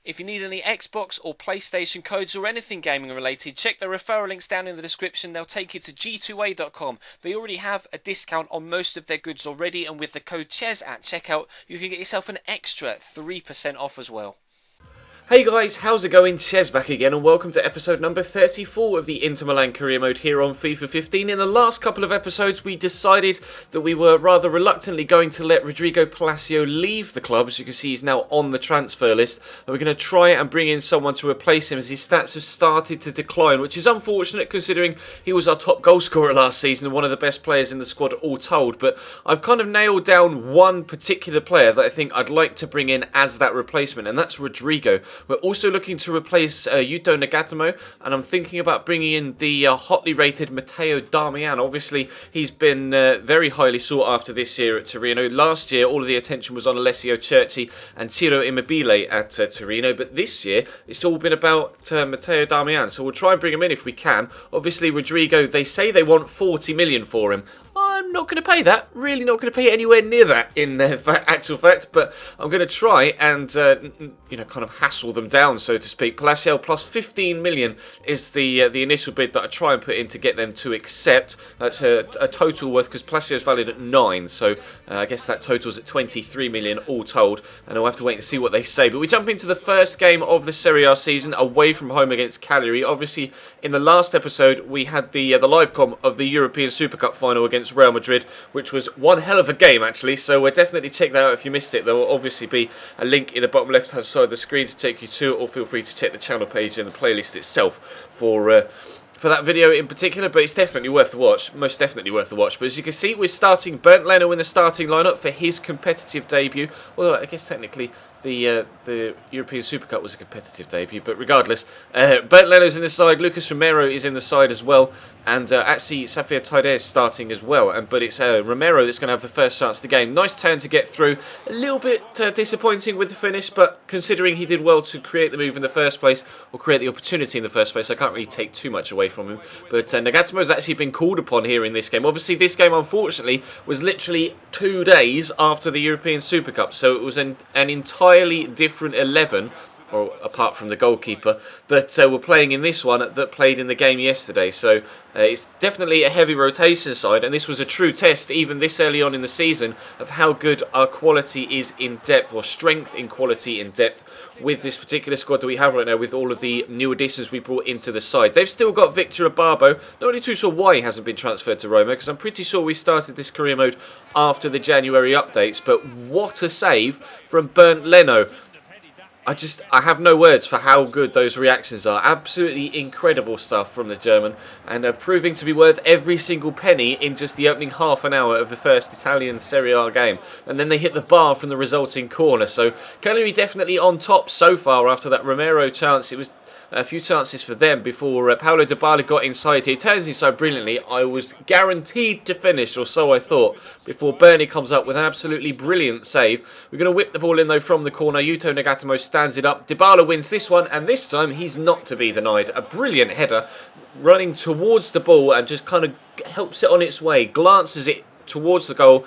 If you need any Xbox or PlayStation codes or anything gaming related, check the referral links down in the description. They'll take you to g2a.com. They already have a discount on most of their goods already, and with the code CHES at checkout, you can get yourself an extra 3% off as well. Hey guys, how's it going? Ches back again, and welcome to episode number 34 of the Inter Milan career mode here on FIFA 15. In the last couple of episodes, we decided that we were rather reluctantly going to let Rodrigo Palacio leave the club. As you can see, he's now on the transfer list, and we're going to try and bring in someone to replace him as his stats have started to decline, which is unfortunate considering he was our top goal scorer last season and one of the best players in the squad all told. But I've kind of nailed down one particular player that I think I'd like to bring in as that replacement, and that's Rodrigo. We're also looking to replace Yuto Nagatomo, and I'm thinking about bringing in the hotly rated Matteo Darmian. Obviously, he's been very highly sought after this year at Torino. Last year, all of the attention was on Alessio Cerci and Ciro Immobile at Torino, but this year, it's all been about Matteo Darmian, so we'll try and bring him in if we can. Obviously, Rodrigo, they say they want 40 million for him. I'm not going to pay that, really not going to pay anywhere near that in actual fact, but I'm going to try and, kind of hassle them down, so to speak. Palacio plus 15 million is the initial bid that I try and put in to get them to accept. That's a total worth, because Palacio's valued at 9, so I guess that totals at 23 million all told, and I'll have to wait and see what they say. But we jump into the first game of the Serie A season, away from home against Cagliari. Obviously, in the last episode, we had the live com of the European Super Cup final against Real Madrid, which was one hell of a game actually, so definitely check that out if you missed it. There will obviously be a link in the bottom left hand side of the screen to take you to it, or feel free to check the channel page and the playlist itself for that video in particular, but it's definitely worth the watch, most definitely worth the watch. But as you can see, we're starting Bernd Leno in the starting lineup for his competitive debut, although I guess technically the European Super Cup was a competitive debut, but regardless, Bernd Leno's in the side, Lucas Romero is in the side as well, and actually Safir Taider is starting as well, but it's Romero that's going to have the first chance of the game. Nice turn to get through, a little bit disappointing with the finish, but considering he did well to create the move in the first place, or create the opportunity in the first place, I can't really take too much away from him. But Nagatomo has actually been called upon here in this game. Obviously this game unfortunately was literally 2 days after the European Super Cup, so it was an entirely different 11, or apart from the goalkeeper, that were playing in this one that played in the game yesterday. So it's definitely a heavy rotation side, and this was a true test, even this early on in the season, of how good our quality is in depth, or strength in quality in depth, with this particular squad that we have right now, with all of the new additions we brought into the side. They've still got Victor Ababo. Not really too sure why he hasn't been transferred to Roma, because I'm pretty sure we started this career mode after the January updates, but what a save from Bernd Leno. I have no words for how good those reactions are. Absolutely incredible stuff from the German, and proving to be worth every single penny in just the opening half an hour of the first Italian Serie A game. And then they hit the bar from the resulting corner. So Cagliari definitely on top so far after that Romero chance. It was a few chances for them before Paulo Dybala got inside here. Turns inside brilliantly. I was guaranteed to finish, or so I thought, before Bernie comes up with an absolutely brilliant save. We're going to whip the ball in though from the corner. Yuto Nagatomo stands it up. Dybala wins this one, and this time he's not to be denied. A brilliant header, running towards the ball and just kind of helps it on its way, glances it towards the goal,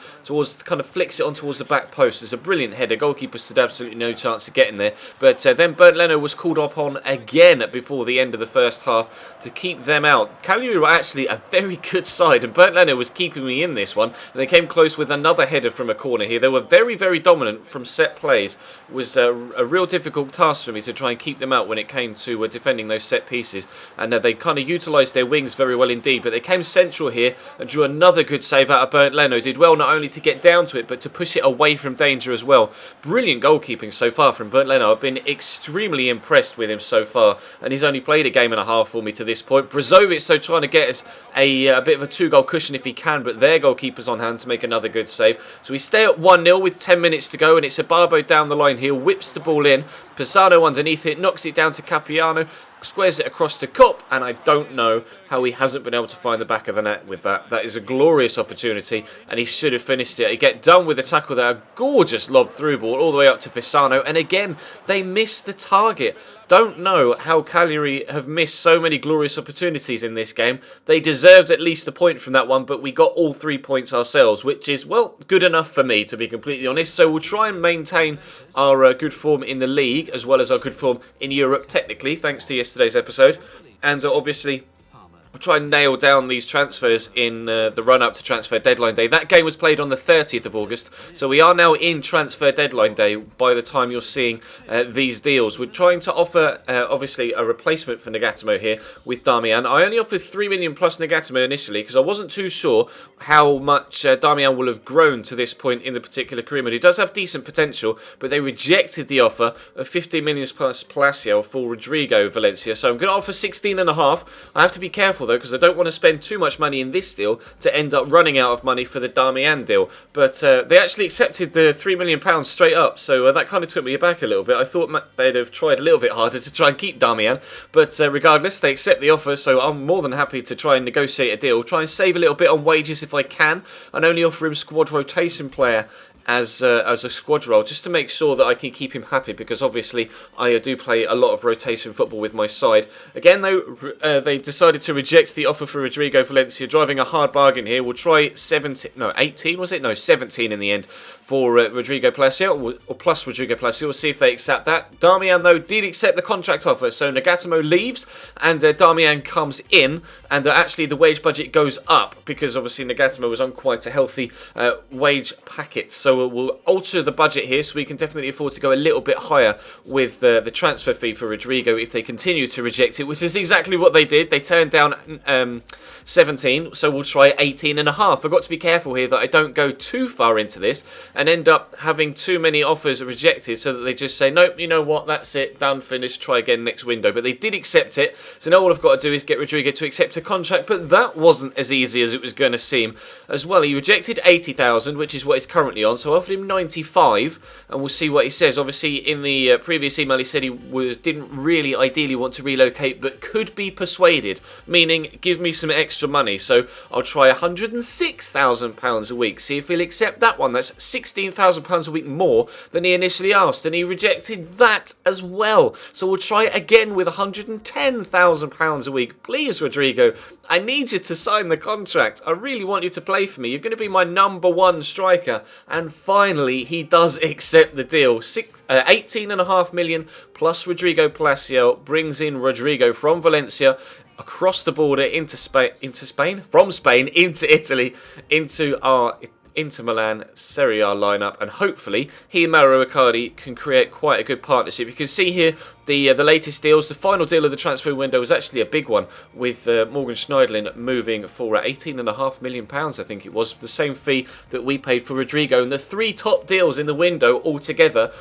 kind of flicks it on towards the back post. It's a brilliant header. Goalkeeper stood absolutely no chance of getting there. But then Bernd Leno was called upon again before the end of the first half to keep them out. Cagliari were actually a very good side, and Bernd Leno was keeping me in this one. And they came close with another header from a corner here. They were very, very dominant from set plays. It was a real difficult task for me to try and keep them out when it came to defending those set pieces. And they kind of utilised their wings very well indeed. But they came central here and drew another good save out of Bernd Leno. Did well not only to get down to it, but to push it away from danger as well. Brilliant goalkeeping so far from Bernd Leno. I've been extremely impressed with him so far, and he's only played a game and a half for me to this point. Brozovic though trying to get us a bit of a 2-goal cushion if he can, but their goalkeeper's on hand to make another good save. So we stay at 1-0 with 10 minutes to go, and it's Ababo down the line here, whips the ball in. Pisano underneath it, knocks it down to Capiano. squares it across to Kopp, and I don't know how he hasn't been able to find the back of the net with that. That is a glorious opportunity, and he should have finished it. He get done with the tackle there, a gorgeous lob through ball all the way up to Pisano, and again, they missed the target. Don't know how Cagliari have missed so many glorious opportunities in this game. They deserved at least a point from that one, but we got all 3 points ourselves, which is, well, good enough for me, to be completely honest. So we'll try and maintain our good form in the league, as well as our good form in Europe, technically, thanks to yesterday's episode. And obviously, we'll try and nail down these transfers in the run-up to transfer deadline day. That game was played on the 30th of August, so we are now in transfer deadline day by the time you're seeing these deals. We're trying to offer, obviously, a replacement for Nagatomo here with Damian. I only offered 3 million plus Nagatomo initially because I wasn't too sure how much Damian will have grown to this point in the particular career mode. He does have decent potential, but they rejected the offer of 15 million plus Palacio for Rodrigo Valencia, so I'm going to offer 16.5. I have to be careful though, because I don't want to spend too much money in this deal to end up running out of money for the Damian deal. But they actually accepted the £3 million straight up, so that kind of took me aback a little bit. I thought they'd have tried a little bit harder to try and keep Damian, but regardless, they accept the offer, so I'm more than happy to try and negotiate a deal, try and save a little bit on wages if I can, and only offer him squad rotation player as a squad role, just to make sure that I can keep him happy, because obviously I do play a lot of rotation football with my side. Again though, they decided to reject the offer for Rodrigo Valencia, driving a hard bargain here. We'll try 18 was it? No, 17 in the end for Rodrigo Palacio, or plus Rodrigo Palacio. We'll see if they accept that. Damian though did accept the contract offer, so Nagatomo leaves and Damian comes in, and actually the wage budget goes up because obviously Nagatomo was on quite a healthy wage packet, so we'll alter the budget here so we can definitely afford to go a little bit higher with the transfer fee for Rodrigo if they continue to reject it, which is exactly what they did. They turned down 17, so we'll try 18.5. I've got to be careful here that I don't go too far into this and end up having too many offers rejected, so that they just say, nope, you know what, that's it, done, finished, try again next window. But they did accept it, so now all I've got to do is get Rodrigo to accept a contract, but that wasn't as easy as it was going to seem as well. He rejected 80,000, which is what he's currently on, so I offered him 95, and we'll see what he says. Obviously, in the previous email, he said he didn't really ideally want to relocate, but could be persuaded, meaning give me some extra money. So I'll try £106,000 a week, see if he'll accept that one. That's £16,000 a week more than he initially asked, and he rejected that as well. So we'll try it again with £110,000 a week. Please, Rodrigo, I need you to sign the contract. I really want you to play for me. You're going to be my number one striker. And finally, he does accept the deal. 18.5 million plus Rodrigo Palacio brings in Rodrigo from Valencia across the border into Spain, from Spain into Italy, into our Inter Milan Serie A lineup, and hopefully he and Mauro Icardi can create quite a good partnership. You can see here the latest deals. The final deal of the transfer window was actually a big one, with Morgan Schneiderlin moving for £18.5 million, I think it was, the same fee that we paid for Rodrigo. And the 3 top deals in the window altogether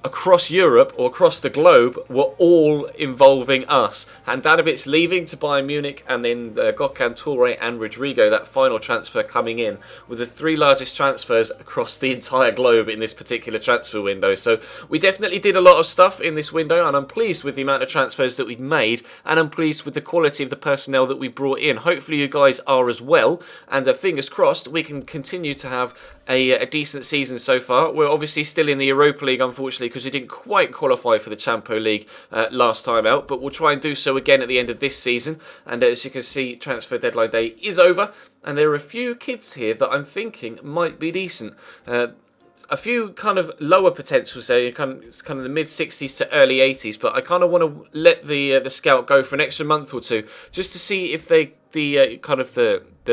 across Europe, or across the globe, were all involving us. Handanovic leaving to Bayern Munich, and then Gökhan Toure and Rodrigo, that final transfer, coming in, with the 3 largest transfers across the entire globe in this particular transfer window. So we definitely did a lot of stuff in this window, and I'm pleased with the amount of transfers that we've made, and I'm pleased with the quality of the personnel that we brought in. Hopefully you guys are as well, and fingers crossed we can continue to have a decent season so far. We're obviously still in the Europa League, unfortunately, because we didn't quite qualify for the Champions League last time out, but we'll try and do so again at the end of this season. And as you can see, transfer deadline day is over, and there are a few kids here that I'm thinking might be decent. A few kind of lower potentials there, it's kind of the mid-60s to early 80s, but I kind of want to let the scout go for an extra month or two, just to see if the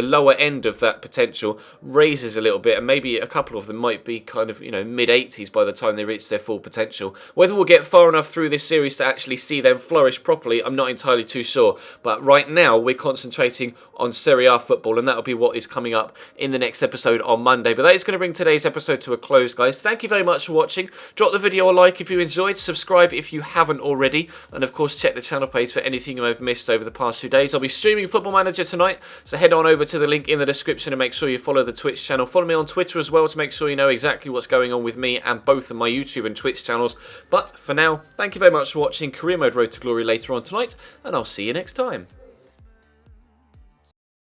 lower end of that potential raises a little bit, and maybe a couple of them might be kind of, mid-80s by the time they reach their full potential. Whether we'll get far enough through this series to actually see them flourish properly, I'm not entirely too sure. But right now, we're concentrating on Serie A football, and that'll be what is coming up in the next episode on Monday. But that is going to bring today's episode to a close, guys. Thank you very much for watching. Drop the video a like if you enjoyed, subscribe if you haven't already, and of course check the channel page for anything you may have missed over the past few days. I'll be streaming Football Manager Manager tonight, so head on over to the link in the description and make sure you follow the Twitch channel. Follow me on Twitter as well to make sure you know exactly what's going on with me and both of my YouTube and Twitch channels. But for now, thank you very much for watching Career Mode Road to Glory later on tonight, and I'll see you next time.